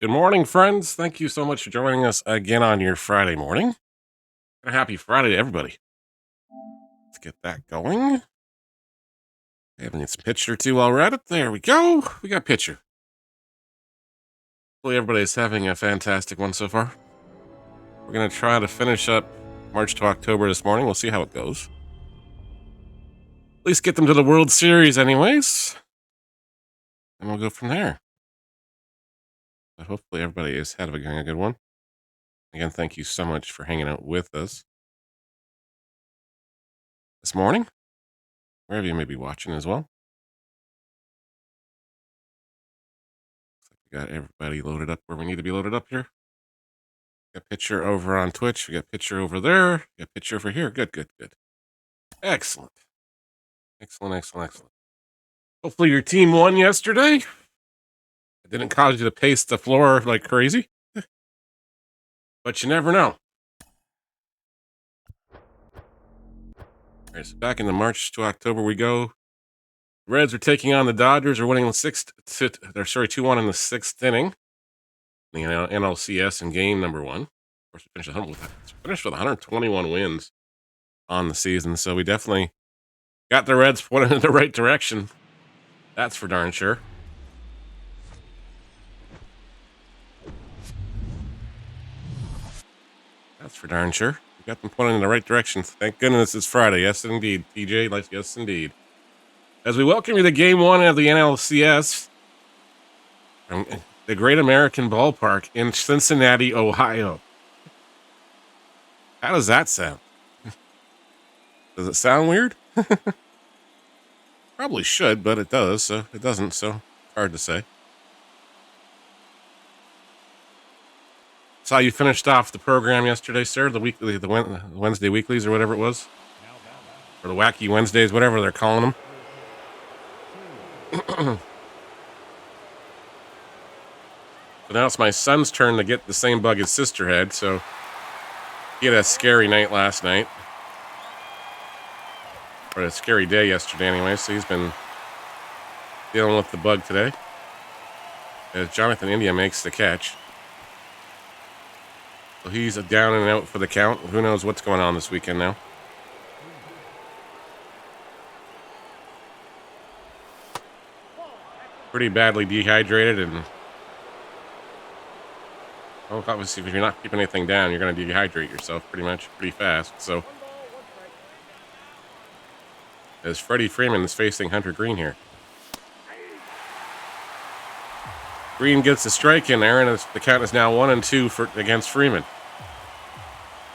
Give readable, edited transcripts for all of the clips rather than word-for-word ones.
Good morning, friends. Thank you so much for joining us again on your Friday morning. And a happy Friday to everybody. Let's get that going. Having this picture too while we're at it. There we go. We got picture. Hopefully everybody's having a fantastic one so far. We're going to try to finish up March to October this morning. We'll see how it goes. At least get them to the World Series anyways. And we'll go from there. But hopefully everybody is having a good one. Again, thank you so much for hanging out with us this morning, wherever you may be watching as well. We got everybody loaded up where we need to be loaded up here. Got picture over on Twitch. We got picture over there. We got picture over here. Good. Excellent. Excellent. Hopefully your team won yesterday. It didn't cause you to pace the floor like crazy. But you never know. All right, so back into March to October we go. The Reds are taking on the Dodgers. Are winning the 2-1 in the sixth inning. The NLCS in game number 1. Of course, we finished with 121 wins on the season. So we definitely got the Reds pointed in the right direction. That's for darn sure. That's for darn sure. We got them pointing in the right direction. Thank goodness it's Friday. Yes, indeed. TJ, yes, indeed. As we welcome you to Game 1 of the NLCS from the Great American Ballpark in Cincinnati, Ohio. How does that sound? Does it sound weird? Probably should, but it does. So it doesn't. So hard to say. Saw you finished off the program yesterday, sir. The Wednesday weeklies or whatever it was, or the wacky Wednesdays, whatever they're calling them. So now it's my son's turn to get the same bug his sister had. So he had a scary night last night, or a scary day yesterday anyway. So he's been dealing with the bug today. As Jonathan India makes the catch. So he's down and out for the count. Who knows what's going on this weekend now. Pretty badly dehydrated, and obviously if you're not keeping anything down, you're going to dehydrate yourself pretty fast. So as Freddie Freeman is facing Hunter Green here. Green gets a strike in there, and the count is now 1-2 against Freeman.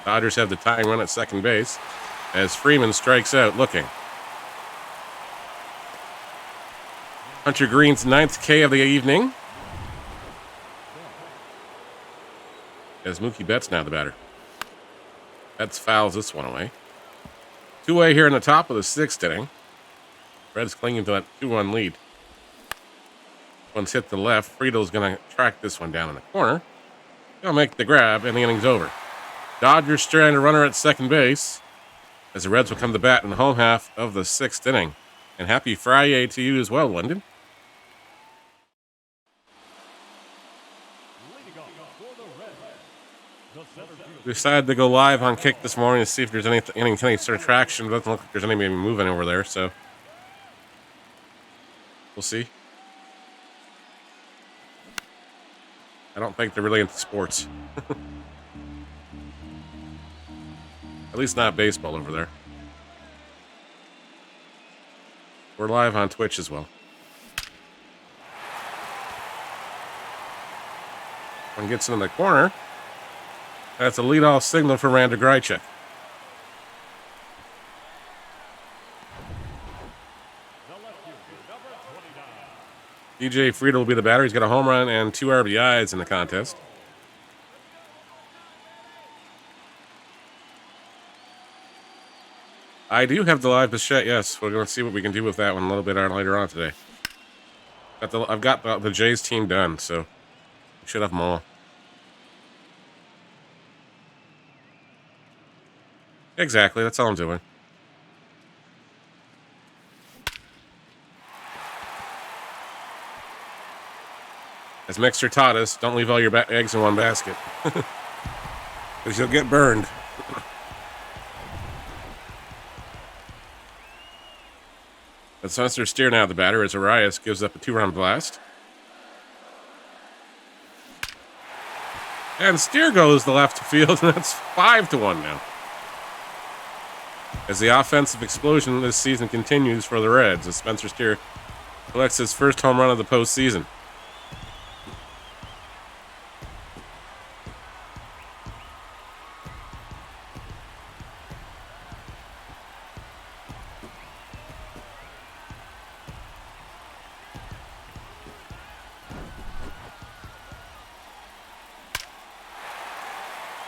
Dodgers have the tying run at second base as Freeman strikes out looking. Hunter Green's 9th K of the evening. As Mookie Betts now the batter. Betts fouls this one away. 2-way here in the top of the 6th inning. Reds clinging to that 2-1 lead. One's hit the left. Friedel's going to track this one down in the corner. He'll make the grab, and the inning's over. Dodgers stranded a runner at second base as the Reds will come to bat in the home half of the 6th inning. And happy Friday to you as well, London. We decided to go live on Kick this morning to see if there's any sort of traction. It doesn't look like there's anybody moving over there, so we'll see. I don't think they're really into sports. At least not baseball over there. We're live on Twitch as well. One gets in the corner. That's a leadoff signal for Randy Greichuk. DJ Friedel will be the batter. He's got a home run and 2 RBIs in the contest. I do have the live Bichette, yes. We're going to see what we can do with that one a little bit later on today. I've got the Jays team done, so we should have them all. Exactly, that's all I'm doing. As Mixer taught us, don't leave all your eggs in one basket. Because you'll get burned. But Spencer Steer now the batter as Arias gives up a 2-run blast. And Steer goes to left field, and that's 5-1 now. As the offensive explosion this season continues for the Reds, as Spencer Steer collects his first home run of the postseason.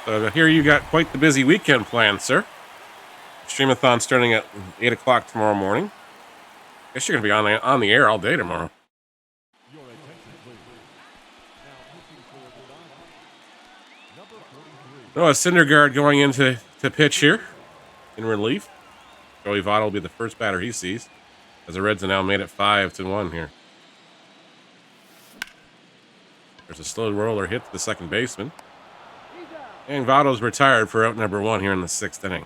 So here you got quite the busy weekend planned, sir. Streamathon starting at 8 o'clock tomorrow morning. Guess you're going to be on the air all day tomorrow. Noah Syndergaard going into pitch here in relief. Joey Votto will be the first batter he sees, as the Reds are now made it 5-1 here. There's a slow roller hit to the second baseman. And Votto's retired for out number 1 here in the 6th inning.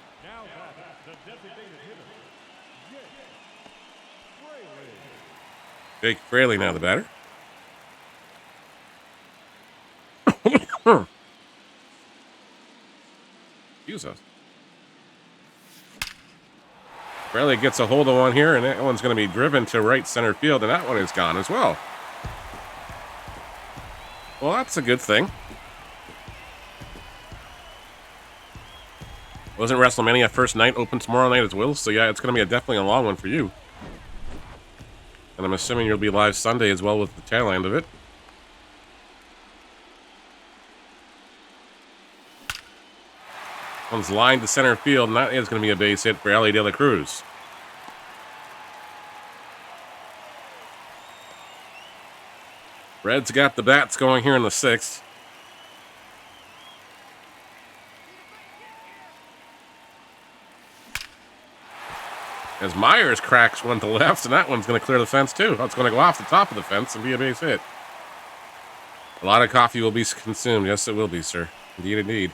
Jake Fraley now the batter. Excuse us. Fraley gets a hold of one here, and that one's going to be driven to right center field, and that one is gone as well. Well, that's a good thing. Wasn't WrestleMania first night open tomorrow night as well? So yeah, it's going to be definitely a long one for you. And I'm assuming you'll be live Sunday as well with the tail end of it. One's lined to center field, and that is going to be a base hit for Ellie De La Cruz. Reds got the bats going here in the 6th. As Myers cracks one to left, and that one's going to clear the fence too. It's going to go off the top of the fence and be a base hit. A lot of coffee will be consumed. Yes, it will be, sir. Indeed, indeed.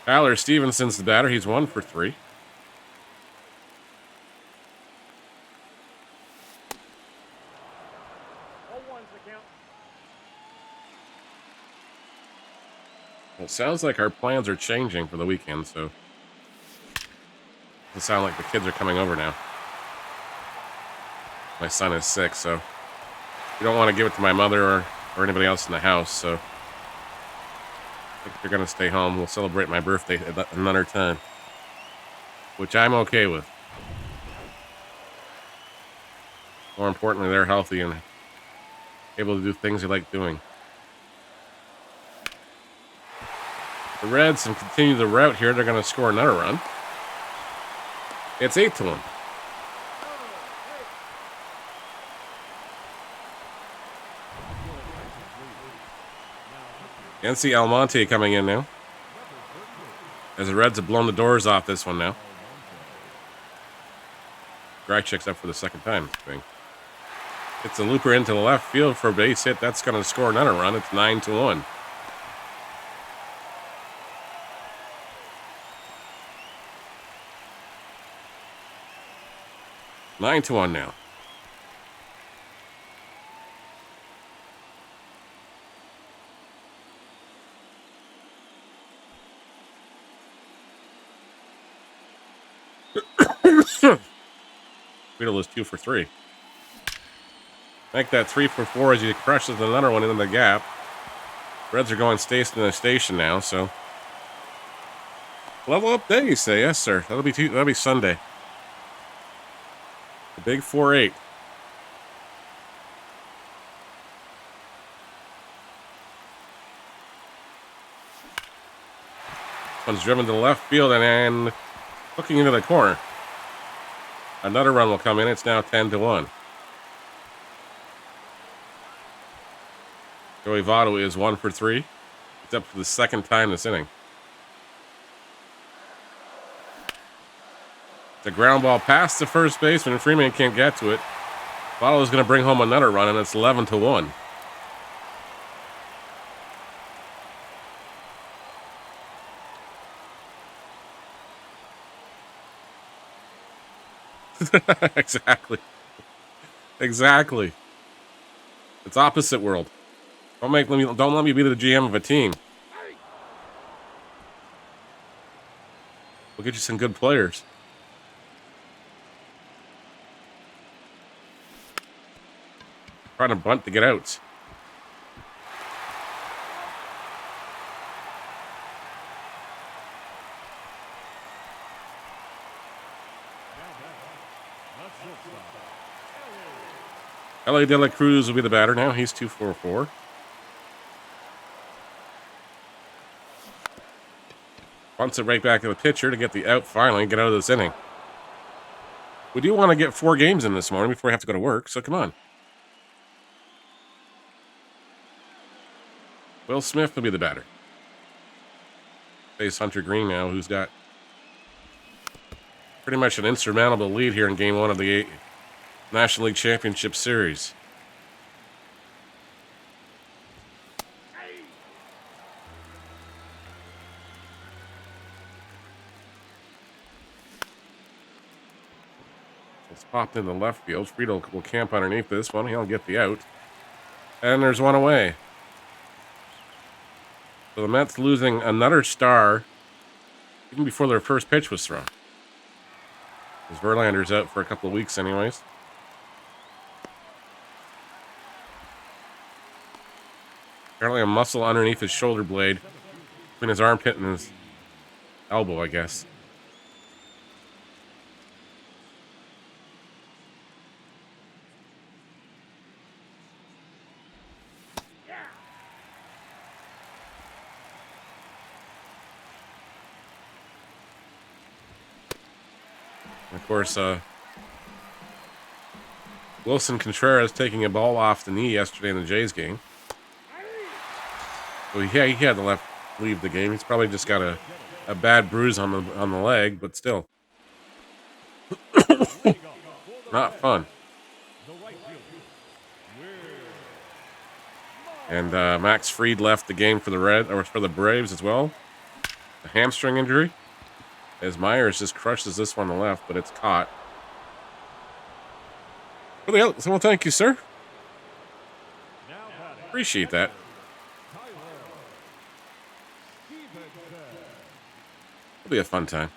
Tyler Stevenson's the batter. He's 1 for 3. Well, it sounds like our plans are changing for the weekend, so it sounds like the kids are coming over now. My son is sick, so we don't want to give it to my mother or anybody else in the house, so I think they're going to stay home. We'll celebrate my birthday at another time, which I'm okay with. More importantly, they're healthy and able to do things they like doing. The Reds can continue the route here. They're going to score another run. It's 8-1. NC Almonte coming in now, as the Reds have blown the doors off this one now. Grychik's up for the second time. It's a looper into the left field for a base hit. That's going to score another run. It's 9-1. Nine to 1 now. Beetle is 2 for 3. Make that 3 for 4 as he crushes another one into the gap. Reds are going station to station now, so level up day, you say? Yes, sir. That'll be Sunday. The big 4-8. One's driven to the left field and looking into the corner. Another run will come in. It's now 10-1. Joey Votto is 1 for 3. It's up for the second time this inning. It's a ground ball past the first baseman, and Freeman can't get to it. Follow's going to bring home another run, and it's 11-1. Exactly. Exactly. It's opposite world. Don't let me be the GM of a team. We'll get you some good players. Trying to bunt to get out. L.A. De La Cruz will be the batter now. He's 2-4-4. Bunts it right back to the pitcher to get the out finally, get out of this inning. We do want to get 4 games in this morning before we have to go to work, so come on. Will Smith will be the batter. Face Hunter Green now, who's got pretty much an insurmountable lead here in Game 1 of the National League Championship Series. It's popped in the left field. Friedel will camp underneath this one. He'll get the out. And there's one away. So the Mets losing another star even before their first pitch was thrown. Because Verlander's out for a couple of weeks anyways. Apparently a muscle underneath his shoulder blade, between his armpit and his elbow, I guess. And of course, Wilson Contreras taking a ball off the knee yesterday in the Jays game. So he had to leave the game. He's probably just got a bad bruise on the leg, but still. Not fun. And Max Fried left the game for the Braves as well. A hamstring injury. As Myers just crushes this one on the left, but it's caught. Well, thank you, sir. Appreciate that. It'll be a fun time.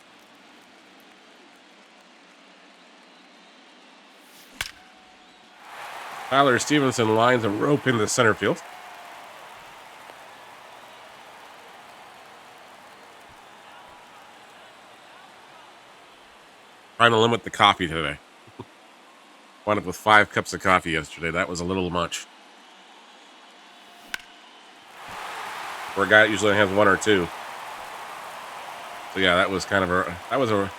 Tyler Stevenson lines a rope into center field. Trying to limit the coffee today. Wound up with 5 cups of coffee yesterday. That was a little much. For a guy that usually has 1 or 2. So yeah, that was kind of an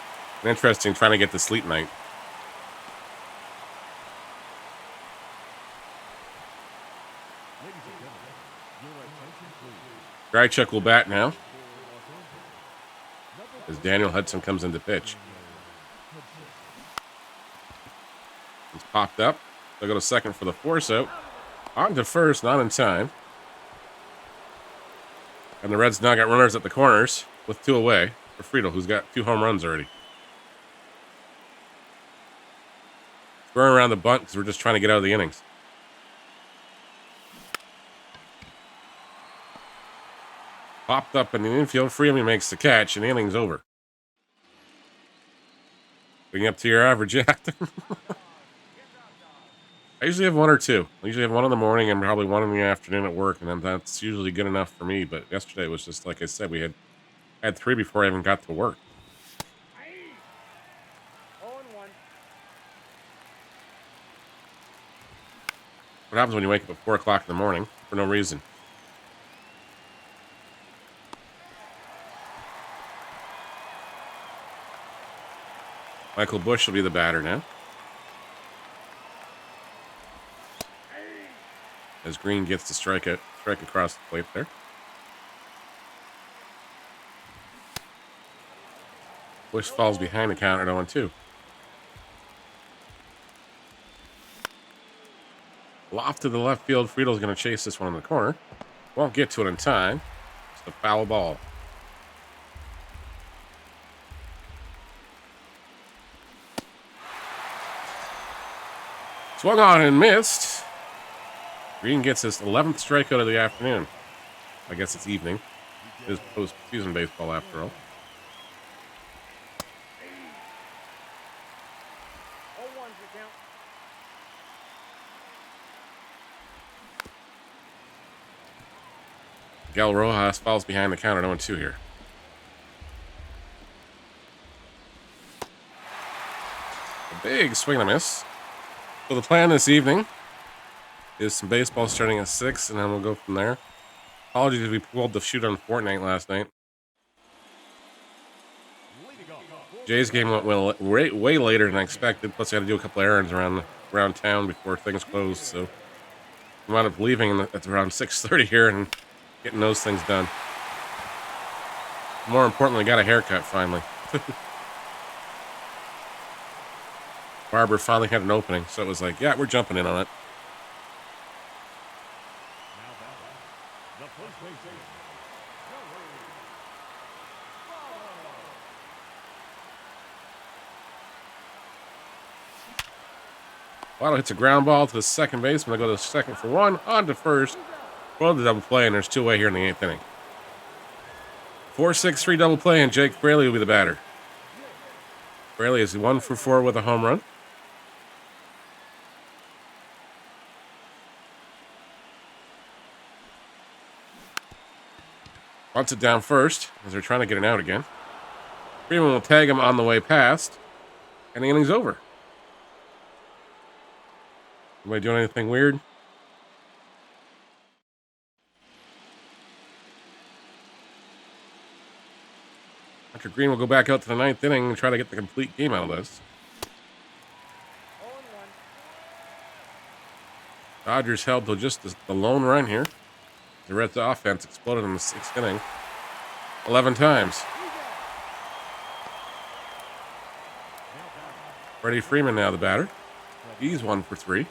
interesting trying to get to sleep night. Grichuk will bat now. As Daniel Hudson comes into pitch. He's popped up. They'll go to second for the force out. On to first, not in time. And the Reds now got runners at the corners with 2 away for Friedel, who's got 2 home runs already. Throwing around the bunt because we're just trying to get out of the innings. Popped up in the infield. Freeman makes the catch, and the inning's over. Bring up to your average, Jack. I usually have 1 or 2. I usually have 1 in the morning and probably 1 in the afternoon at work, and then that's usually good enough for me. But yesterday was just, like I said, we had 3 before I even got to work. What happens when you wake up at 4 o'clock in the morning for no reason? Michael Bush will be the batter now. As Green gets to strike across the plate there. Bush falls behind the count at 0-2. Off to the left field. Friedel's going to chase this one in the corner. Won't get to it in time. It's a foul ball. Swung on and missed. Green gets his 11th strikeout of the afternoon. I guess it's evening. It is postseason baseball after all. Miguel Rojas falls behind the counter, 0-2 here. A big swing and a miss. So the plan this evening is some baseball starting at 6, and then we'll go from there. Apologies if we pulled the shoot on Fortnite last night. Jay's game went way later than I expected, plus I had to do a couple errands around town before things closed, so I wound up leaving at around 6:30 here and getting those things done. More importantly, got a haircut finally. Barber finally had an opening, so it was like, yeah, we're jumping in on it. Waddle hits a ground ball to the second baseman. I go to second for one, on to first. Well, the double play, and there's 2 away here in the 8th inning. 4-6-3 double play, and Jake Fraley will be the batter. Fraley is 1 for 4 with a home run. Wants it down first as they're trying to get it out again. Freeman will tag him on the way past, and the inning's over. Am I doing anything weird? Dr. Green will go back out to the 9th inning and try to get the complete game out of this. Dodgers held to just the lone run here. The Reds' offense exploded in the 6th inning 11 times. Freddie Freeman now the batter. He's 1 for 3.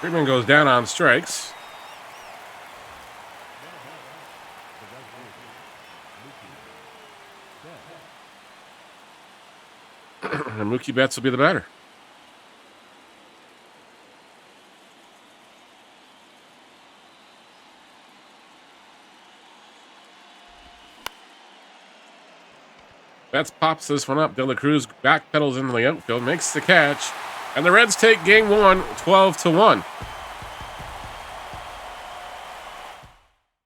Freeman goes down on strikes. And Mookie Betts will be the batter. Betts pops this one up. De La Cruz backpedals into the outfield, makes the catch, and the Reds take game 1, 12-1.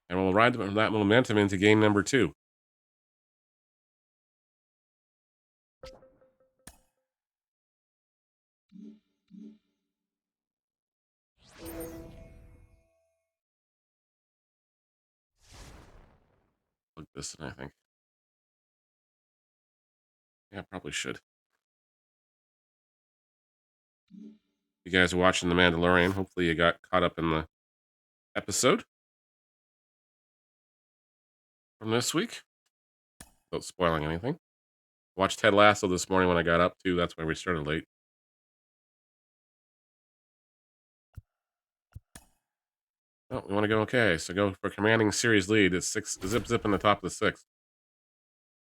And we'll ride that momentum into game number 2. Look this, and I think. Yeah, probably should. You guys are watching The Mandalorian. Hopefully you got caught up in the episode from this week. Without spoiling anything. Watched Ted Lasso this morning when I got up, too. That's why we started late. Oh, we want to go okay. So go for commanding series lead. It's 6, zip in the top of the 6th.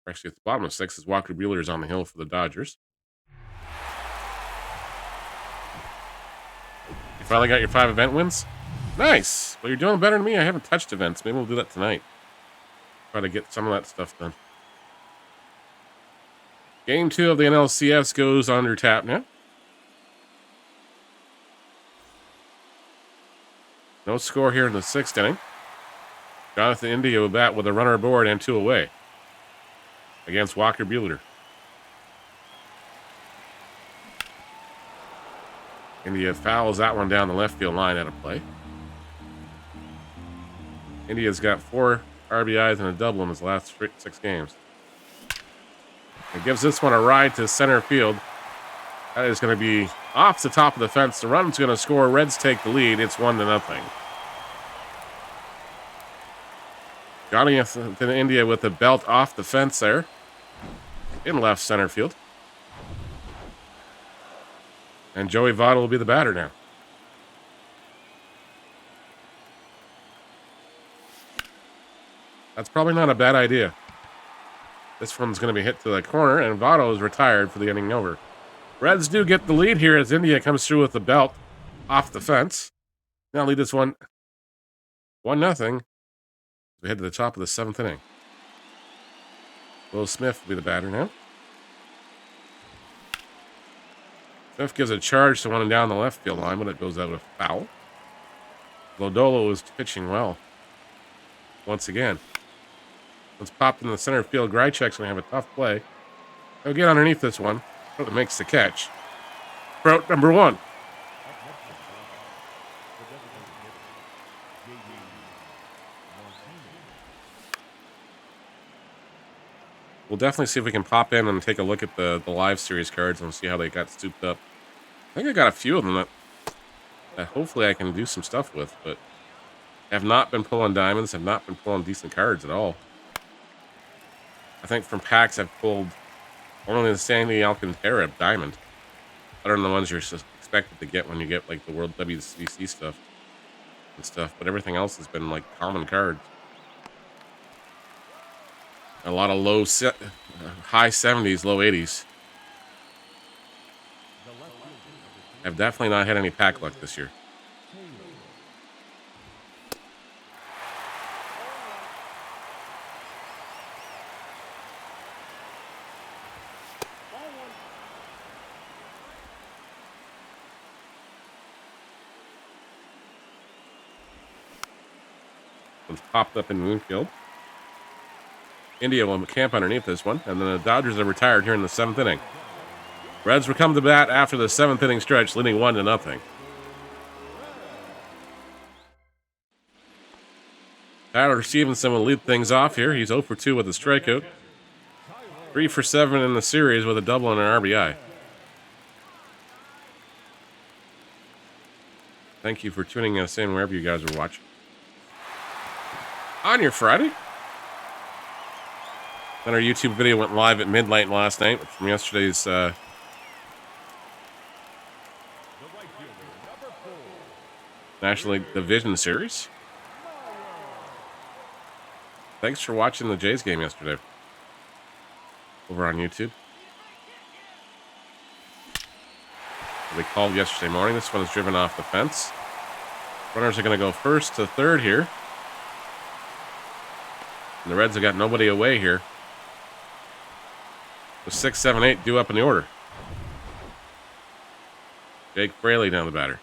Actually, at the bottom of 6 is Walker Buehler's on the hill for the Dodgers. You finally got your 5 event wins? Nice. Well, you're doing better than me. I haven't touched events. Maybe we'll do that tonight. Try to get some of that stuff done. Game 2 of the NLCS goes under tap now. No score here in the 6th inning. Jonathan India will bat with a runner aboard and 2 away against Walker Buehler. India fouls that one down the left field line out of play. India's got 4 RBIs and a double in his last 6 games. It gives this one a ride to center field. That is going to be off the top of the fence. The run's going to score. Reds take the lead. It's 1-0. Johnny to India with the belt off the fence there in left center field. And Joey Votto will be the batter now. That's probably not a bad idea. This one's going to be hit to the corner, and Votto is retired for the inning over. Reds do get the lead here as India comes through with the belt off the fence. Now lead this one 1-0. We head to the top of the 7th inning. Will Smith will be the batter now. Smith gives a charge to one down the left field line, but it goes out of foul. Lodolo is pitching well. Once again. It's popped in the center field. Grychek's going to have a tough play. He'll get underneath this one. It makes the catch. Route number 1. We'll definitely see if we can pop in and take a look at the live series cards and see how they got souped up. I think I got a few of them that hopefully I can do some stuff with, but have not been pulling diamonds, have not been pulling decent cards at all. I think from packs I've pulled only the Sandy Alcantara diamond. Other than the ones you're expected to get when you get like the World WCC stuff and stuff, but everything else has been like common cards. A lot of high 70s, low 80s. I've definitely not had any pack luck this year. One's popped up in Moonfield. India will camp underneath this one, and then the Dodgers are retired here in the 7th inning. Reds will come to bat after the 7th inning stretch, leading 1-0. Tyler Stevenson will lead things off here. He's 0 for 2 with a strikeout. 3 for 7 in the series with a double and an RBI. Thank you for tuning us in wherever you guys are watching. On your Friday. Then our YouTube video went live at midnight last night from yesterday's National League Division Series. Thanks for watching the Jays game yesterday over on YouTube. We called yesterday morning. This one is driven off the fence. Runners are going to go first to third here. And the Reds have got nobody away here. With 6, 7, 8 due up in the order. Jake Fraley down the batter.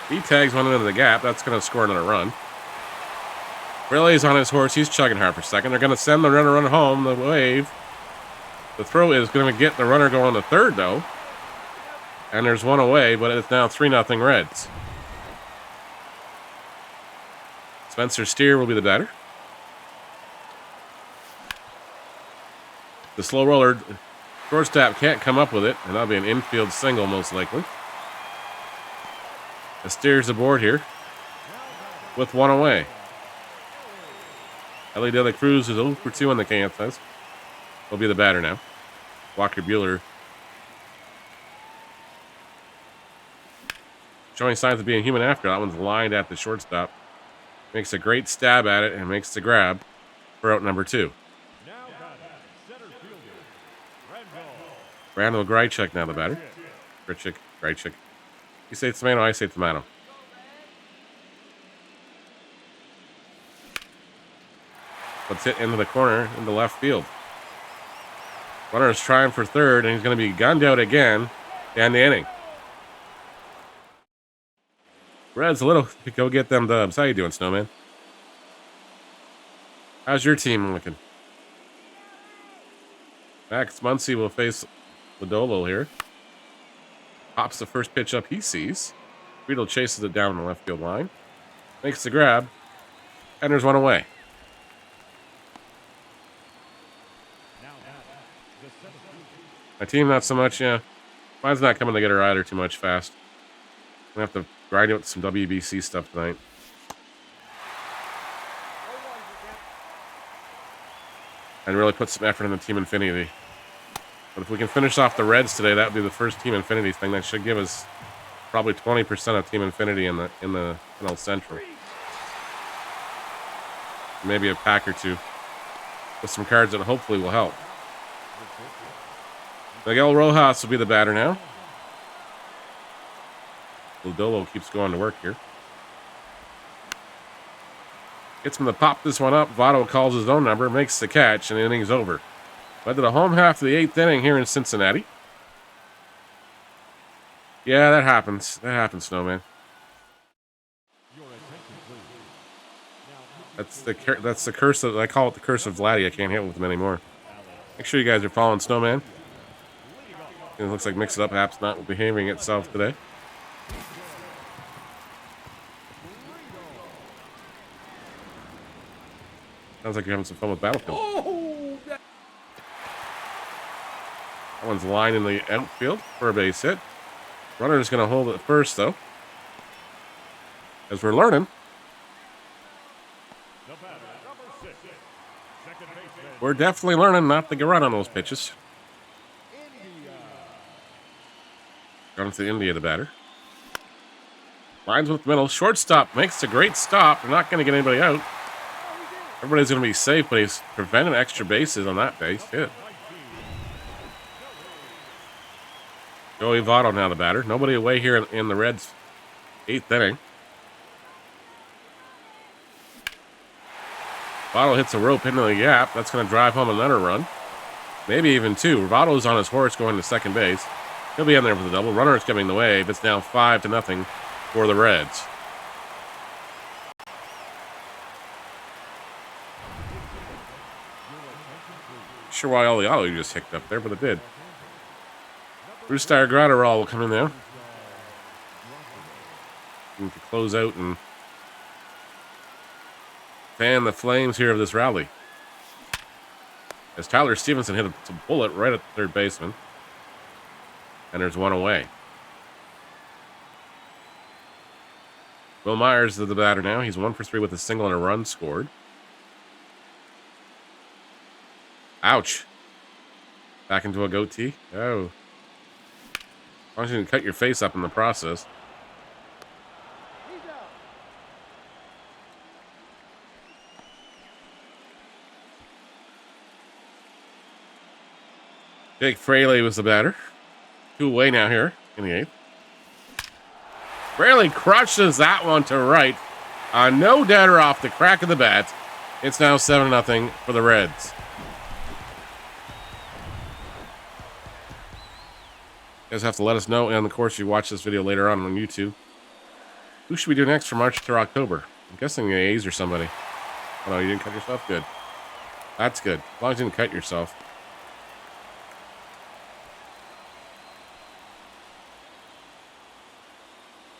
He tags one into the gap. That's going to score another run. Fraley's on his horse. He's chugging hard for second. They're going to send the runner home. The wave. The throw is going to get the runner going to third, though. And there's one away, but it's now 3-0 Reds. Spencer Steer will be the batter. The slow roller, shortstop can't come up with it, and that'll be an infield single most likely. The Steer's aboard here with one away. Ellie De La Cruz is 0 for 2 on the campus. He'll be the batter now. Walker Buehler showing signs of being human after. That one's lined at the shortstop. Makes a great stab at it and makes the grab for out number 2. Randall Grychek now the batter. Grychek. You say tomato, I say tomato. Let's hit into the corner, into left field. Runner is trying for third, and he's going to be gunned out again down the inning. Reds a little go get them dubs. How you doing, Snowman? How's your team looking? Max Muncy will face Lodolo here. Pops the first pitch up he sees. Friedel chases it down the left field line. Makes the grab. And there's one away. My team, not so much, yeah. Mine's not coming together either too much fast. I'm going to have to grind out some WBC stuff tonight. And really put some effort into Team Infinity. But if we can finish off the Reds today, that would be the first Team Infinity thing. That should give us probably 20% of Team Infinity in the NL Central. Maybe a pack or two with some cards that hopefully will help. Miguel Rojas will be the batter now. Ludolo keeps going to work here. Gets him to pop this one up. Votto calls his own number, makes the catch, and the inning's over. Led to the home half of the 8th inning here in Cincinnati. Yeah, that happens. That happens, Snowman. That's the curse of, I call it the curse of Vladdy. I can't hit with him anymore. Make sure you guys are following Snowman. It looks like Mix It Up app's not behaving itself today. Sounds like you're having some fun with Battlefield. Oh, that one's lined in the outfield for a base hit. Runner's going to hold it first, though. As we're learning. We're definitely learning not to get run on those pitches. Going to India, the batter. Lines with the middle. Shortstop makes a great stop. They're not going to get anybody out. Everybody's going to be safe, but he's preventing extra bases on that base hit. Joey Votto now the batter. Nobody away here in the Reds' 8th inning. Votto hits a rope into the gap. That's going to drive home another run. Maybe even two. Votto's on his horse going to second base. He'll be in there for the double. Runner is coming the way. It's now 5-0 for the Reds. Sure why all the auto just hicked up there, but it did. Bruce Gratterall will come in now. To close out and fan the flames here of this rally. As Tyler Stevenson hit a bullet right at the third baseman. And there's one away. Will Myers is the batter now. He's 1 for 3 with a single and a run scored. Ouch. Back into a goatee. Oh. As long as you can cut your face up in the process. Jake Fraley was the batter. 2 away now here in the 8th. Fraley crushes that one to right. No doubter off the crack of the bat. It's now 7-0 for the Reds. You guys have to let us know, and of course you watch this video later on YouTube. Who should we do next for March through October? I'm guessing the A's or somebody. Oh no, you didn't cut yourself? Good. That's good. As long as you didn't cut yourself.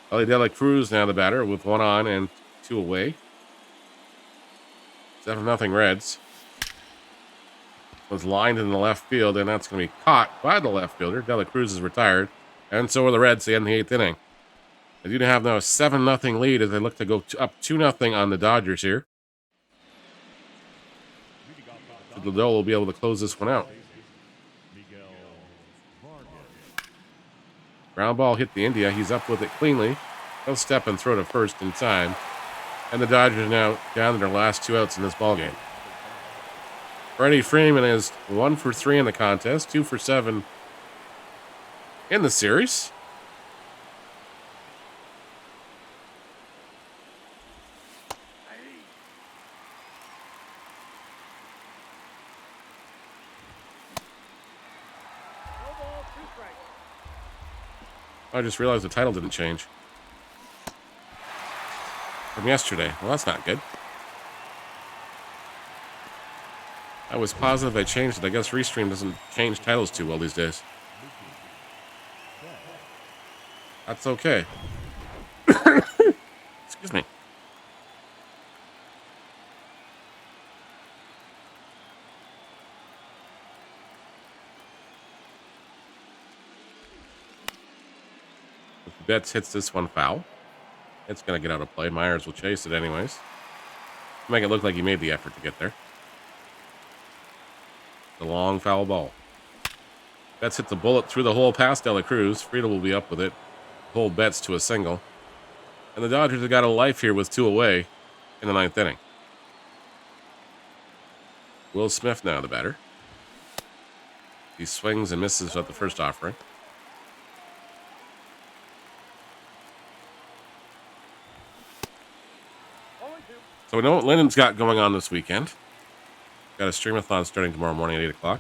Ellie Dela Cruz now the batter with 1 on and 2 away. 7-0 Reds. Was lined in the left field, and that's going to be caught by the left fielder. Dela Cruz is retired, and so are the Reds to end the 8th inning. They do have now a 7-0 lead as they look to go up 2-0 on the Dodgers here. So Ludolo will be able to close this one out. Ground ball hit the India. He's up with it cleanly. He'll step and throw to first in time. And the Dodgers are now down to their last 2 outs in this ballgame. Freddie Freeman is 1 for 3 in the contest, 2 for 7 in the series. I just realized the title didn't change from yesterday. Well, that's not good. I was positive they changed it. I guess Restream doesn't change titles too well these days. That's okay. Excuse me. Betts hits this one foul. It's going to get out of play. Myers will chase it anyways. Make it look like he made the effort to get there. The long foul ball. Betts hits a bullet through the hole past De La Cruz. Friedel will be up with it. Hold Betts to a single. And the Dodgers have got a life here with 2 away in the 9th inning. Will Smith now the batter. He swings and misses at the first offering. So we know what Lyndon's got going on this weekend. Got a streamathon starting tomorrow morning at 8 o'clock.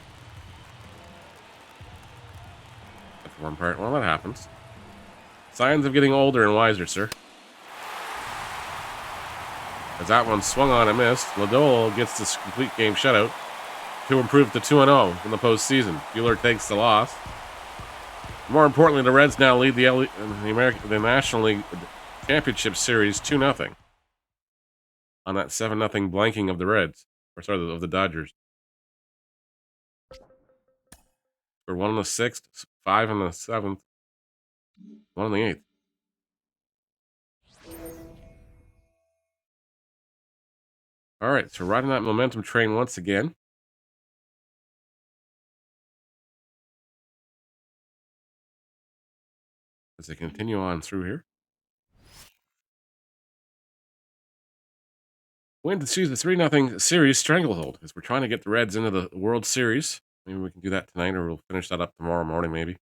That's the one part. Well, that happens. Signs of getting older and wiser, sir. As that one swung on and missed, Lodolo gets this complete game shutout to improve to 2-0 in the postseason. Buehler takes the loss. More importantly, the Reds now lead the National League Championship Series 2-0 on that 7-0 blanking of the Reds, or sorry, of the Dodgers. For 1 in the 6th, 5 in the 7th, 1 in the 8th. All right, so riding that momentum train once again. As they continue on through here. Win to choose the 3-0 series stranglehold as we're trying to get the Reds into the World Series. Maybe we can do that tonight, or we'll finish that up tomorrow morning, maybe.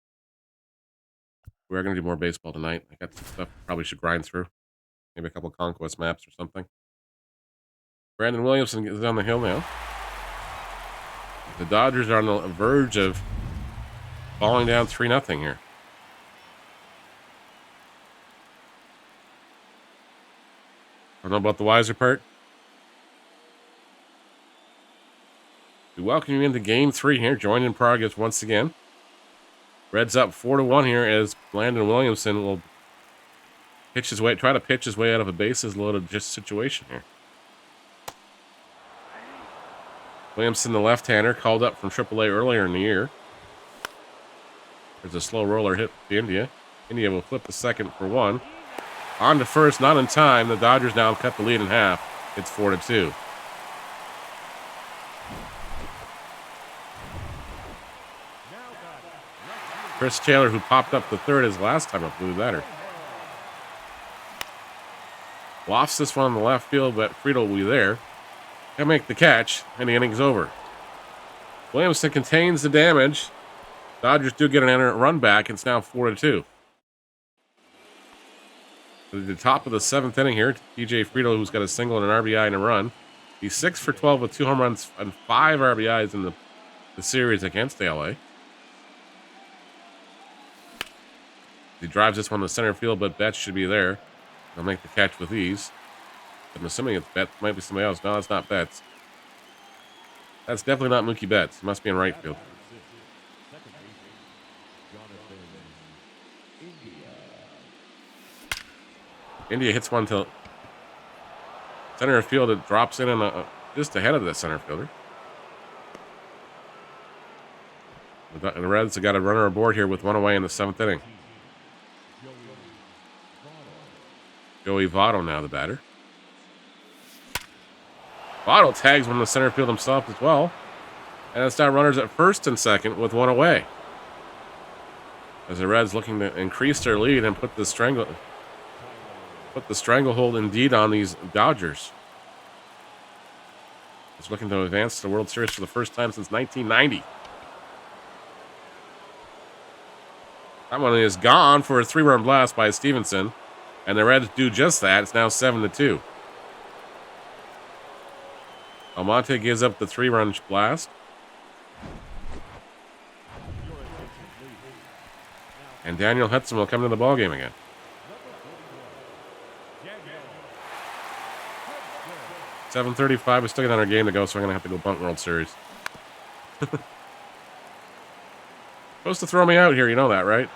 We're going to do more baseball tonight. I got some stuff probably should grind through. Maybe a couple conquest maps or something. Brandon Williamson is on the hill now. The Dodgers are on the verge of falling down 3-0 here. I don't know about the wiser part. We welcome you into Game 3 here. Joined in progress once again. Reds up 4-1 here as Brandon Williamson will try to pitch his way out of a bases loaded just situation here. Williamson, the left-hander, called up from AAA earlier in the year. There's a slow roller hit to India. India will flip the second for 1. On to first, not in time. The Dodgers now cut the lead in half. It's 4-2. Chris Taylor, who popped up the third his last time up, blew the batter. Lofts this one on the left field, but Friedel will be there. He'll make the catch, and the inning's over. Williamson contains the damage. Dodgers do get an run back. It's now 4-2. At the top of the 7th inning here, TJ Friedel, who's got a single and an RBI and a run. He's 6 for 12 with 2 home runs and 5 RBIs in the series against LA. He drives this one to center field, but Betts should be there. He'll make the catch with ease. I'm assuming it's Betts. Might be somebody else. No, it's not Betts. That's definitely not Mookie Betts. He must be in right field. India hits one to center field. It drops in and just ahead of the center fielder. The Reds have got a runner aboard here with 1 away in the 7th inning. Joey Votto now the batter. Votto tags one in the center field himself as well. And it's now runners at first and second with 1 away. As the Reds looking to increase their lead and put the stranglehold indeed on these Dodgers. It's looking to advance to the World Series for the first time since 1990. That one is gone for a 3-run blast by Stevenson. And the Reds do just that. It's now 7-2. Almonte gives up the 3-run blast. And Daniel Hudson will come to the ballgame again. $7:35. We still got another game to go, so I'm going to have to go bunt World Series. Supposed to throw me out here, you know that, right?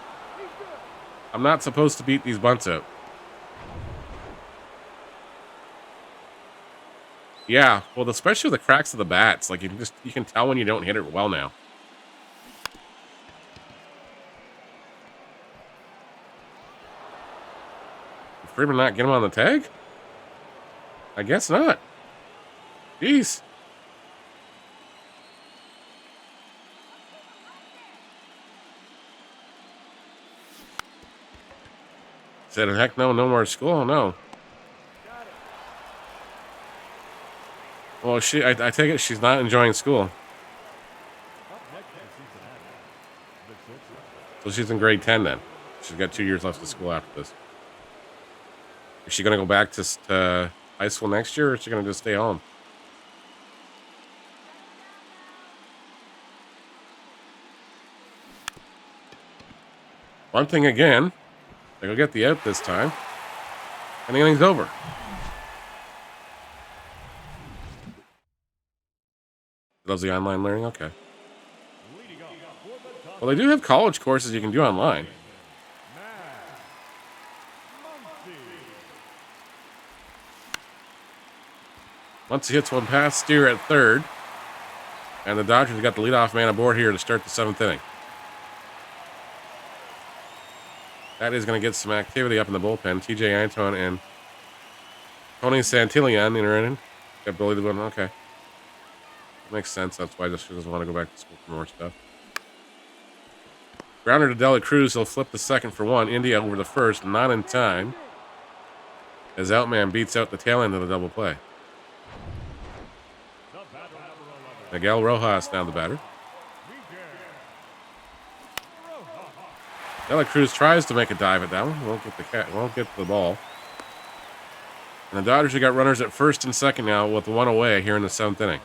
I'm not supposed to beat these bunts out. Yeah, well, especially with the cracks of the bats, like you can tell when you don't hit it well now. Freeman not get him on the tag? I guess not. Jeez. Said, heck no, no more school. No. Well, I take it she's not enjoying school. So she's in grade 10 then. She's got 2 years left of school after this. Is she going to go back to high school next year, or is she going to just stay home? Bunting again. They'll get the out this time. And the inning's over. Loves the online learning? Okay. Well, they do have college courses you can do online. Once he hits one past Steer at third. And the Dodgers got the leadoff man aboard here to start the 7th inning. That is going to get some activity up in the bullpen. TJ Antone and Tony Santillan in her inning. Got Billy the Button. Okay. Makes sense. That's why she doesn't want to go back to school for more stuff. Grounder to Dela Cruz. He'll flip the second for one. India over the first. Not in time. As Outman beats out the tail end of the double play. Miguel Rojas now the batter. Dela Cruz tries to make a dive at that one. Won't get the ball. And the Dodgers have got runners at first and second now with one away here in the 7th inning.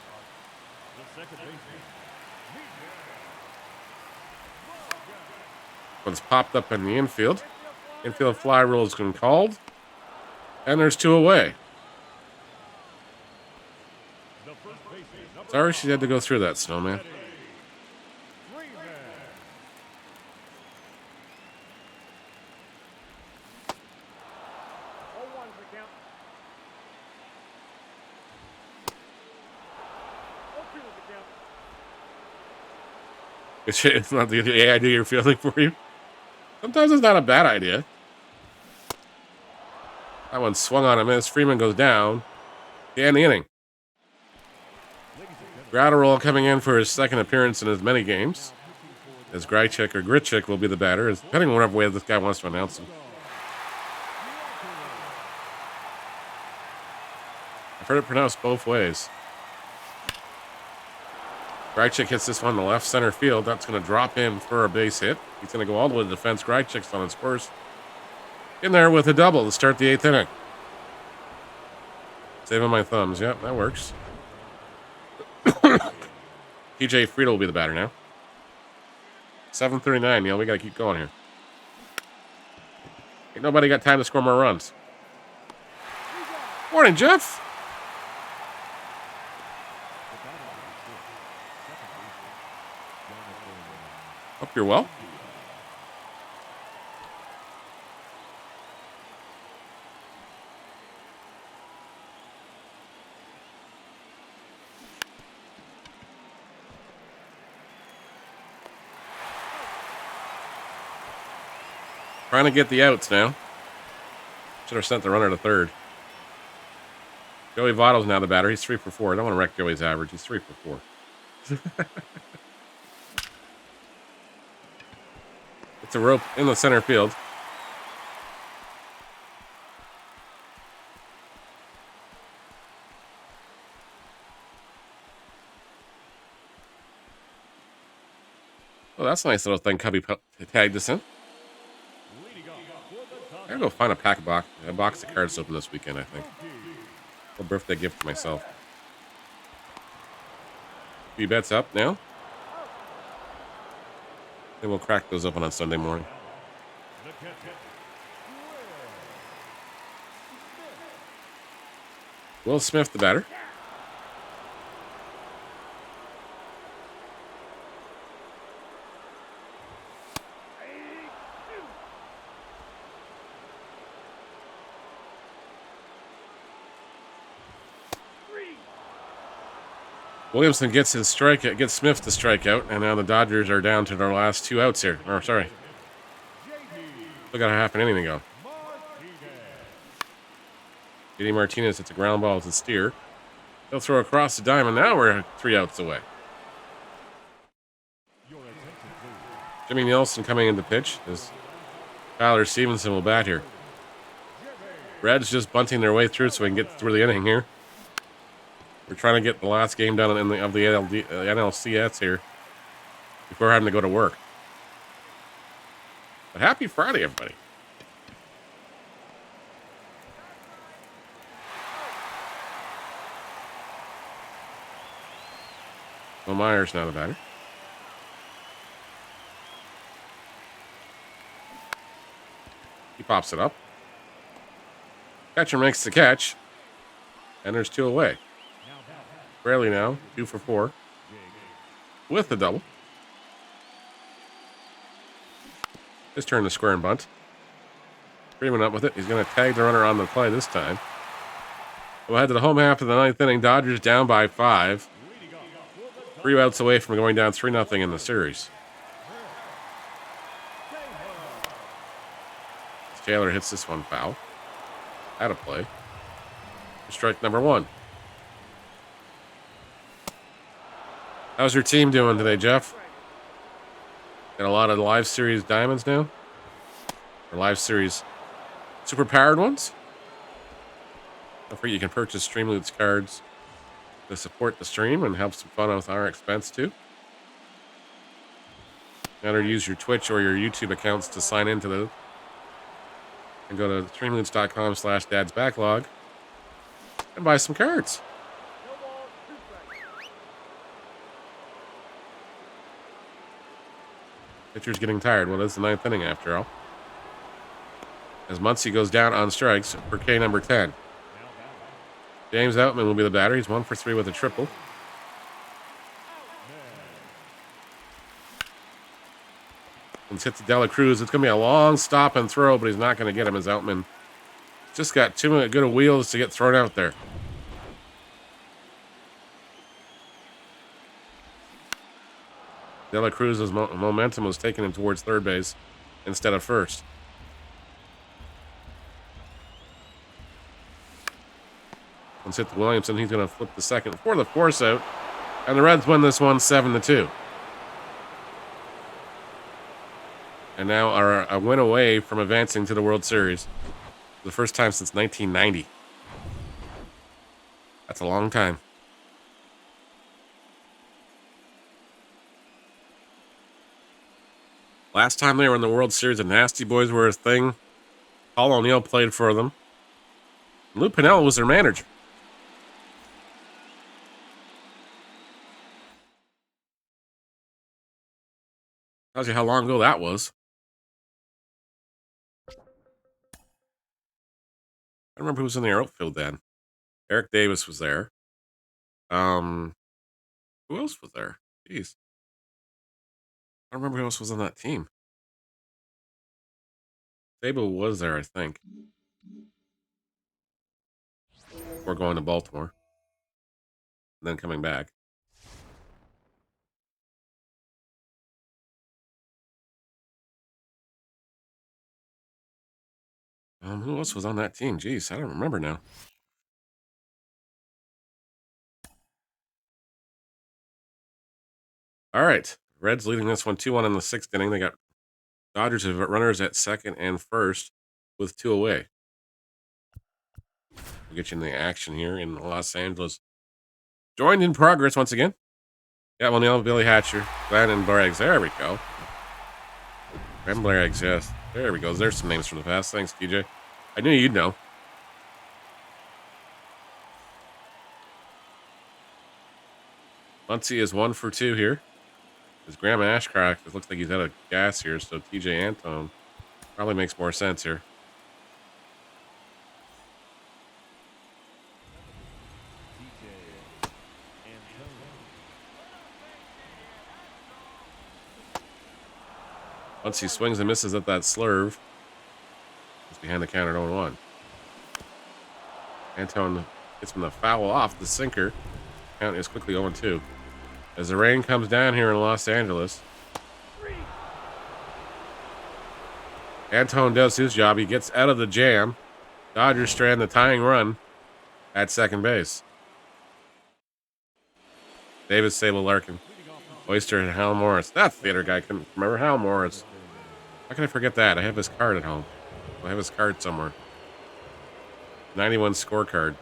One's popped up in the infield. Infield fly rule has been called. And there's 2 away. Sorry she had to go through that, Snowman. It's not the idea you're feeling for you. Sometimes it's not a bad idea. That one swung on a miss. Freeman goes down. And the inning. Gratterall coming in for his second appearance in as many games. As Grychik or Gritchik will be the batter, depending on whatever way this guy wants to announce him. I've heard it pronounced both ways. Grychik hits this one in the left center field. That's going to drop him for a base hit. He's going to go all the way to defense. Grychik's on his first. In there with a double to start the 8th inning. Saving my thumbs. Yep, that works. TJ Friedel will be the batter now. 7:39, Neil. We got to keep going here. Ain't nobody got time to score more runs. Morning, Jeff. Hope you're well. Trying to get the outs now. Should have sent the runner to third. Joey Votto's now the batter. He's 3 for 4. I don't want to wreck Joey's average. He's 3 for 4. It's a rope in the center field. Oh, that's a nice little thing Cubby tagged us in. I gotta go find a box of cards to open this weekend, I think. A birthday gift for myself. Few bets up now. Then we'll crack those open on Sunday morning. Will Smith, the batter. Williamson gets his strikeout, gets Smith to strike out, and now the Dodgers are down to their last 2 outs here. Or, sorry. Still got a half an inning to go. JD Martinez hits a ground ball to Steer. He'll throw across the diamond. Now we're 3 outs away. Jimmy Nielsen coming in to pitch as Tyler Stevenson will bat here. Reds just bunting their way through so we can get through the inning here. We're trying to get the last game done of the NLCS here before having to go to work. But happy Friday, everybody. Will Myers now the batter. He pops it up. Catcher makes the catch. And there's 2 away. Rarely now, 2 for 4. With the double. His turn to square and bunt. Freeman up with it. He's going to tag the runner on the play this time. We'll head to the home half of the 9th inning. Dodgers down by 5. 3 outs away from going down 3-0 in the series. Taylor hits this one foul. Out of play. Strike number 1. How's your team doing today, Jeff? Got a lot of live series diamonds now? Or live series super powered ones? Don't forget you can purchase Streamloot's cards to support the stream and help some fun with our expense too. Now to use your Twitch or your YouTube accounts to sign into those. And go to streamloots.com/dadsbacklog and buy some cards. Pitcher's getting tired. Well, it's the 9th inning after all. As Muncy goes down on strikes for K number 10. James Outman will be the batter. He's 1 for 3 with a triple. Let's hit to Dela Cruz. It's going to be a long stop and throw, but he's not going to get him as Outman just got too good of wheels to get thrown out there. Dela Cruz's momentum was taking him towards third base instead of first. Let's hit to Williamson. He's going to flip the second for the force out. And the Reds win this one 7-2. And now are a win away from advancing to the World Series. The first time since 1990. That's a long time. Last time they were in the World Series, the Nasty Boys were a thing. Paul O'Neill played for them. Lou Piniella was their manager. Tells you how long ago that was. I don't remember who was in the outfield then. Eric Davis was there. Who else was there? Jeez. I don't remember who else was on that team. Sabo was there, I think. Before going to Baltimore. And then coming back. Who else was on that team? Jeez, I don't remember now. All right. Reds leading this one 2-1 in the 6th inning. They got Dodgers have runners at second and first with 2 away. We'll get you in the action here in Los Angeles. Joined in progress once again. Yeah, well, Neil, Billy Hatcher, Glenn, and Braggs. There we go. Glenn Braggs, yes. There we go. There's some names from the past. Thanks, TJ. I knew you'd know. Muncy is 1 for 2 here. His Graham Ashcroft, it looks like he's out of gas here, so TJ Antone probably makes more sense here. Once he swings and misses at that slurve, he's behind the count at 0-1. Antone gets from the foul off the sinker. Count is quickly 0-2. As the rain comes down here in Los Angeles, Antone does his job. He gets out of the jam. Dodgers strand the tying run at second base. Davis, Sable, Larkin, Oyster, and Hal Morris. That's the other guy. I couldn't remember Hal Morris. How can I forget that? I have his card at home. I have his card somewhere. 91 scorecard.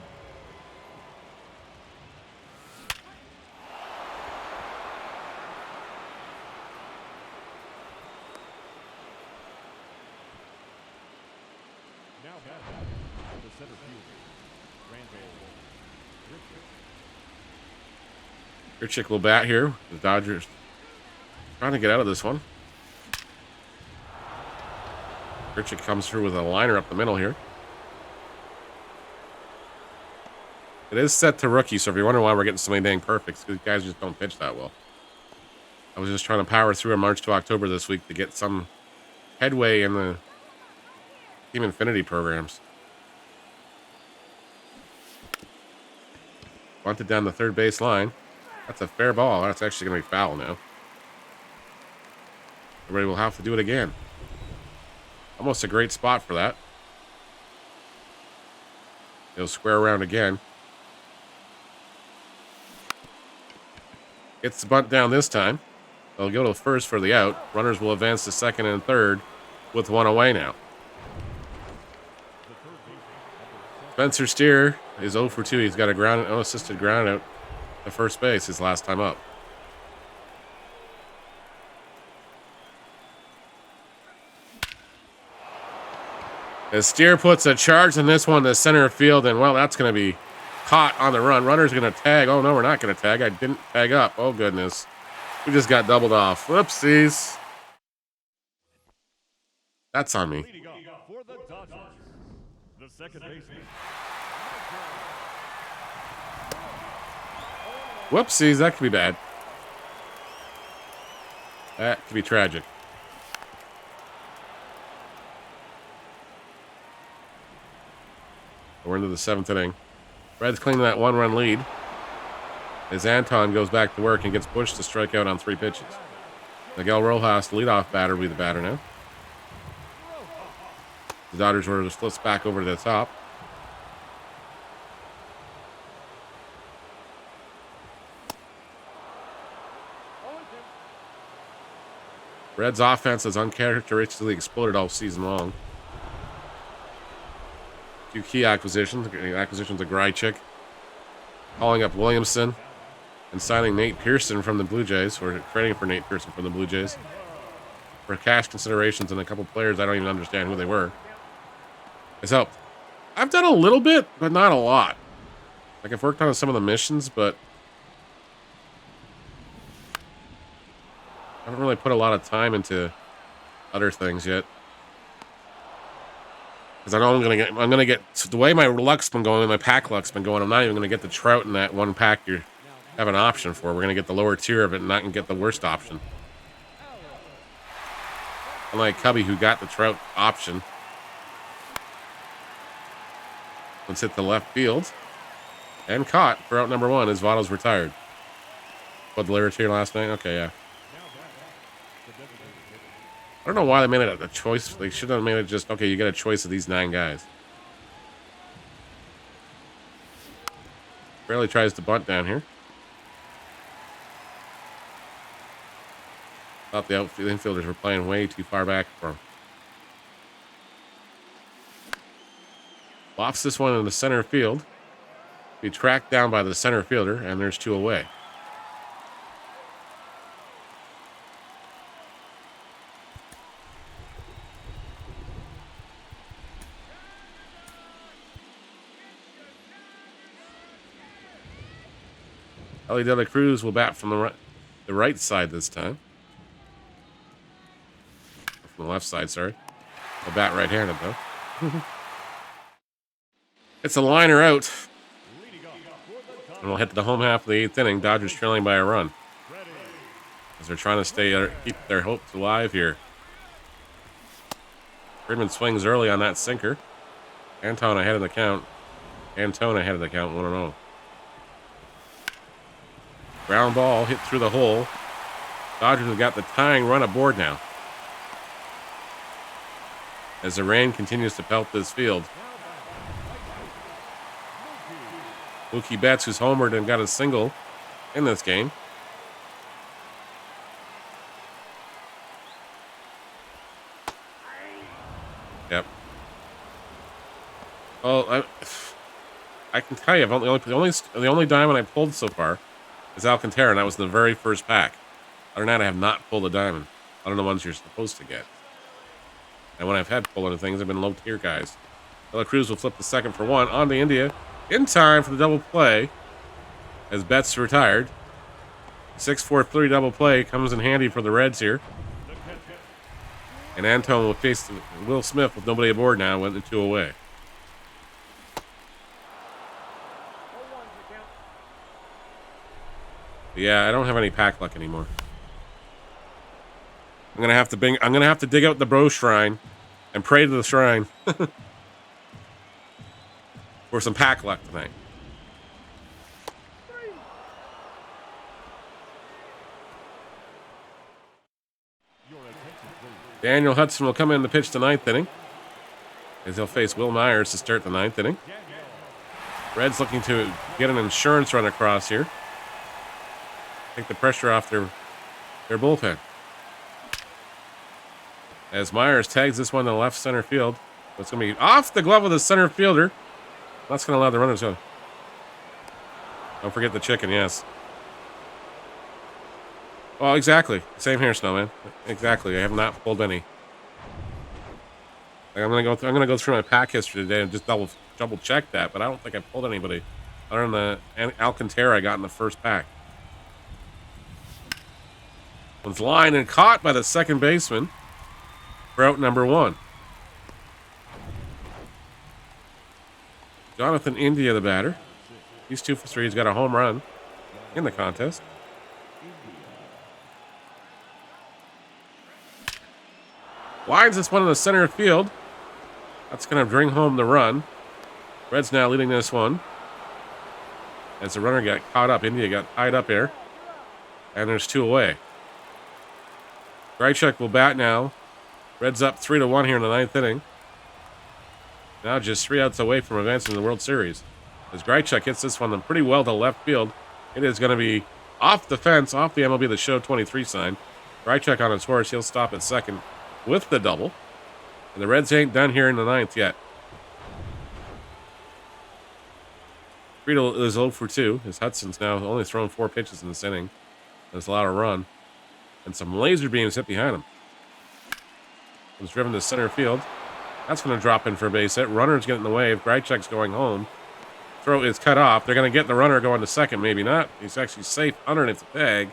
Grichuk will bat here. The Dodgers trying to get out of this one. Grichuk comes through with a liner up the middle here. It is set to rookie, so if you're wondering why we're getting so many dang perfects, because guys just don't pitch that well. I was just trying to power through a March to October this week to get some headway in the Team Infinity programs. Bunted down the third base line. That's a fair ball. That's actually going to be foul now. Everybody will have to do it again. Almost a great spot for that. He'll square around again. Gets the bunt down this time. They'll go to first for the out. Runners will advance to second and third with one away now. Spencer Steer is 0 for 2. He's got a unassisted ground out to first base his last time up. As Steer puts a charge in this one to center field, and well, that's going to be caught on the run. Runner's going to tag. Oh, no, we're not going to tag. I didn't tag up. Oh, goodness. We just got doubled off. Whoopsies. That's on me. Whoopsies, that could be bad. That could be tragic. We're into the seventh inning. Reds cling that one-run lead as Anton goes back to work and gets pushed to strike out on 3 pitches. Miguel Rojas, the leadoff batter, will be the batter now. The Dodgers order flips back over to the top. Reds offense has uncharacteristically exploded all season long. 2 key acquisitions of Grichuk, calling up Williamson, and signing Nate Pearson from the Blue Jays, or trading for Nate Pearson from the Blue Jays, for cash considerations and a couple players I don't even understand who they were. It's helped. I've done a little bit, but not a lot. Like, I've worked on some of the missions, but I haven't really put a lot of time into other things yet. Because I know I'm gonna get the way my luck's been going, my pack luck's been going. I'm not even gonna get the trout in that one pack you have an option for. We're gonna get the lower tier of it and not gonna get the worst option. Unlike Cubby, who got the trout option. Let's hit the left field and caught for out number 1 as Votto's retired. What, the lower tier last night? Okay, yeah. I don't know why they made it a choice. They should have made it just, okay, you get a choice of these 9 guys. Barely tries to bunt down here. Thought the infielders were playing way too far back for him. Lofts this one in the center field. Be tracked down by the center fielder, and there's 2 away. Ellie De La Cruz will bat from the right side this time. From the left side, sorry. He'll bat right-handed, though. It's a liner out. And we'll hit the home half of the 8th inning. Dodgers trailing by a run. As they're trying to keep their hopes alive here. Freeman swings early on that sinker. Anton ahead of the count. 1-0. Ground ball hit through the hole. Dodgers have got the tying run aboard now. As the rain continues to pelt this field. Mookie Betts, who's homered and got a single in this game. Yep. Well, I can tell you, the only diamond I pulled so far is Alcantara, and that was the very first pack. Other than that, I have not pulled a diamond. I don't know ones you're supposed to get. And when I've had pulled other things, they've been low tier guys. De La Cruz will flip the second for one on to India in time for the double play as Betts retired. 6-4-3 double play comes in handy for the Reds here. And Antone will face Will Smith with nobody aboard now, went the 2 away. But yeah, I don't have any pack luck anymore. I'm gonna have to dig out the bro shrine and pray to the shrine for some pack luck tonight. Daniel Hudson will come in the pitch the 9th inning as he'll face Will Myers to start the 9th inning. Reds looking to get an insurance run across here. Take the pressure off their bullpen. As Myers tags this one to left center field. It's going to be off the glove of the center fielder. That's going to allow the runners to. Don't forget the chicken, yes. Well, exactly. Same here, Snowman. Exactly. I have not pulled any. Like, I'm gonna go through my pack history today and just double check that, but I don't think I pulled anybody other than the Alcantara I got in the first pack. One's lined and caught by the second baseman for out number 1. Jonathan India, the batter. He's 2 for 3. He's got a home run in the contest. Lines this one in the center field. That's going to bring home the run. Reds now leading this one. As the runner got caught up, India got tied up here. And there's 2 away. Grichuk will bat now. Reds up 3-1 here in the 9th inning. Now just 3 outs away from advancing to the World Series. As Grichuk hits this one pretty well to left field. It is going to be off the fence, off the MLB The Show 23 sign. Grichuk on his horse. He'll stop at second with the double. And the Reds ain't done here in the 9th yet. Friedel is 0 for 2. As Hudson's now only thrown 4 pitches in this inning. That's allowed a run. And some laser beams hit behind him. Was driven to center field. That's going to drop in for a base hit. Runner's getting in the way. If Grichuk's going home, throw is cut off. They're going to get the runner going to second. Maybe not. He's actually safe underneath the tag.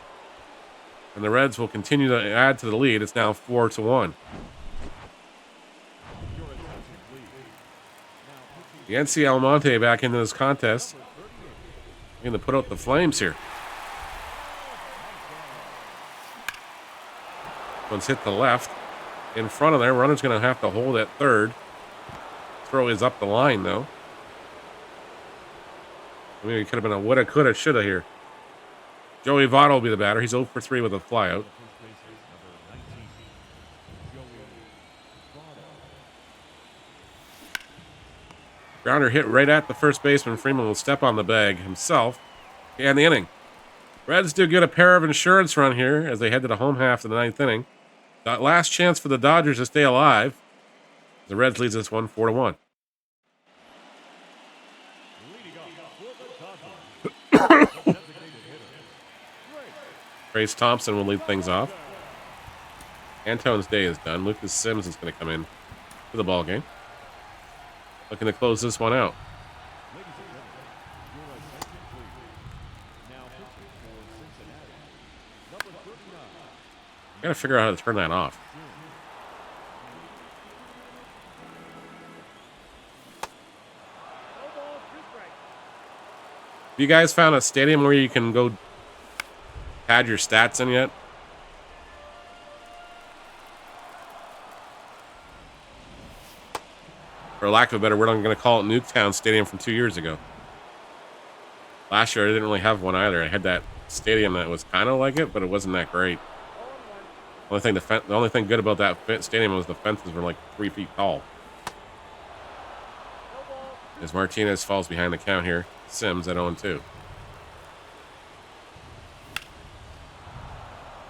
And the Reds will continue to add to the lead. It's now 4-1. Yancy Almonte back into this contest. Going to put out the flames here. One's hit the left. In front of there, runner's going to have to hold at third. Throw is up the line, though. Maybe it could have been a woulda, coulda, shoulda here. Joey Votto will be the batter. He's 0 for 3 with a flyout. Grounder hit right at the first baseman. Freeman will step on the bag himself. And the inning. Reds do get a pair of insurance run here as they head to the home half of the 9th inning. That last chance for the Dodgers to stay alive. The Reds leads this one 4-1. Trace Thompson will lead things off. Antone's day is done. Lucas Sims is going to come in to the ball game. Looking to close this one out. Gotta figure out how to turn that off. Have you guys found a stadium where you can go add your stats in yet? For lack of a better word, I'm going to call it Nuketown Stadium from 2 years ago. Last year, I didn't really have one either. I had that stadium that was kind of like it, but it wasn't that great. The only thing good about that stadium was the fences were like 3 feet tall. As Martinez falls behind the count here, Sims at 0-2.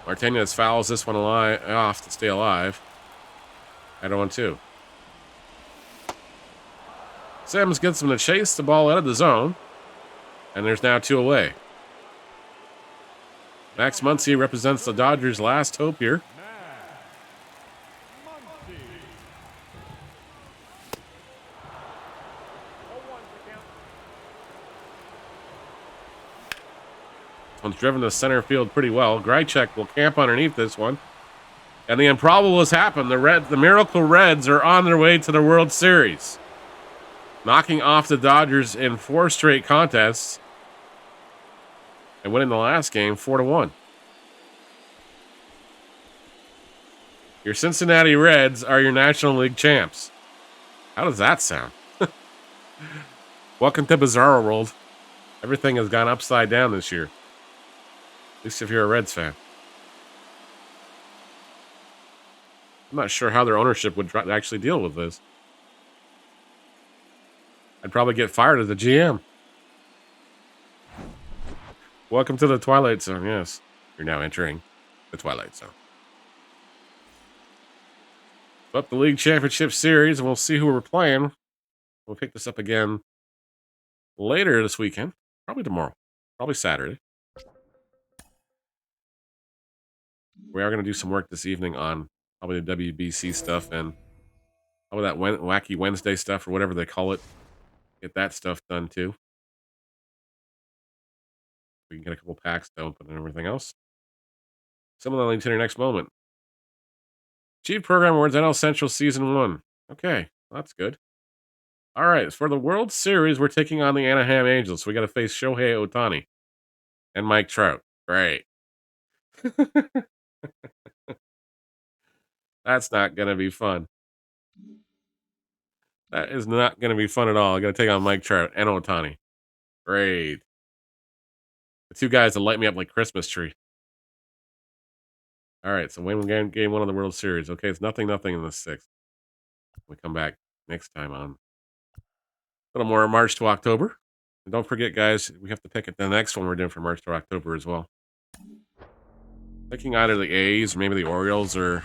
Martinez fouls this one off to stay alive at 0-2. Sims gets him to chase the ball out of the zone, and there's now 2 away. Max Muncy represents the Dodgers' last hope here. One's driven to center field pretty well. Grychek will camp underneath this one. And the improbable has happened. The Miracle Reds are on their way to the World Series, knocking off the Dodgers in 4 straight contests and winning the last game 4-1. Your Cincinnati Reds are your National League champs. How does that sound? Welcome to Bizarro World. Everything has gone upside down this year. At least if you're a Reds fan. I'm not sure how their ownership would actually deal with this. I'd probably get fired as the GM. Welcome to the Twilight Zone, yes. You're now entering the Twilight Zone. Up the League Championship Series, and we'll see who we're playing. We'll pick this up again later this weekend. Probably tomorrow. Probably Saturday. We are going to do some work this evening on probably the WBC stuff and probably that Wacky Wednesday stuff or whatever they call it. Get that stuff done too. We can get a couple packs to open and everything else. Some of that leads to your next moment. Chief Program Awards NL Central Season 1. Okay, well, that's good. All right, for the World Series, we're taking on the Anaheim Angels. We got to face Shohei Ohtani and Mike Trout. Great. That's not going to be fun. That is not going to be fun at all. I got to take on Mike Trout and Ohtani. Great. The 2 guys that light me up like Christmas tree. All right, so win game 1 of the World Series. Okay, it's 0-0 in the 6th. We come back next time on a little more March to October. And don't forget, guys, we have to pick it the next one we're doing for March to October as well. Picking either the A's or maybe the Orioles or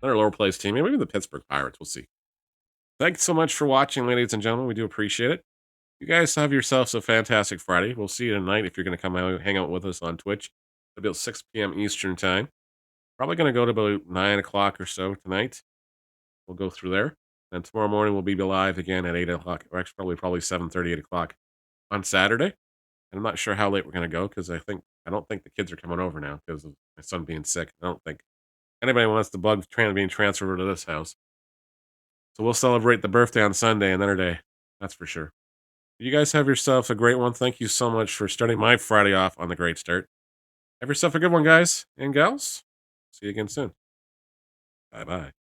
another lower place team. Maybe the Pittsburgh Pirates. We'll see. Thanks so much for watching, ladies and gentlemen. We do appreciate it. You guys have yourselves a fantastic Friday. We'll see you tonight if you're going to come out, hang out with us on Twitch. It'll be at 6 p.m. Eastern Time. Probably going to go to about 9 o'clock or so tonight. We'll go through there. And tomorrow morning we'll be live again at 8 o'clock. Or actually probably 7:30, 8 o'clock on Saturday. And I'm not sure how late we're going to go because I don't think the kids are coming over now because of my son being sick. I don't think anybody wants the bug being transferred over to this house. So we'll celebrate the birthday on Sunday another day. That's for sure. You guys have yourself a great one. Thank you so much for starting my Friday off on the great start. Have yourself a good one, guys and gals. See you again soon. Bye-bye.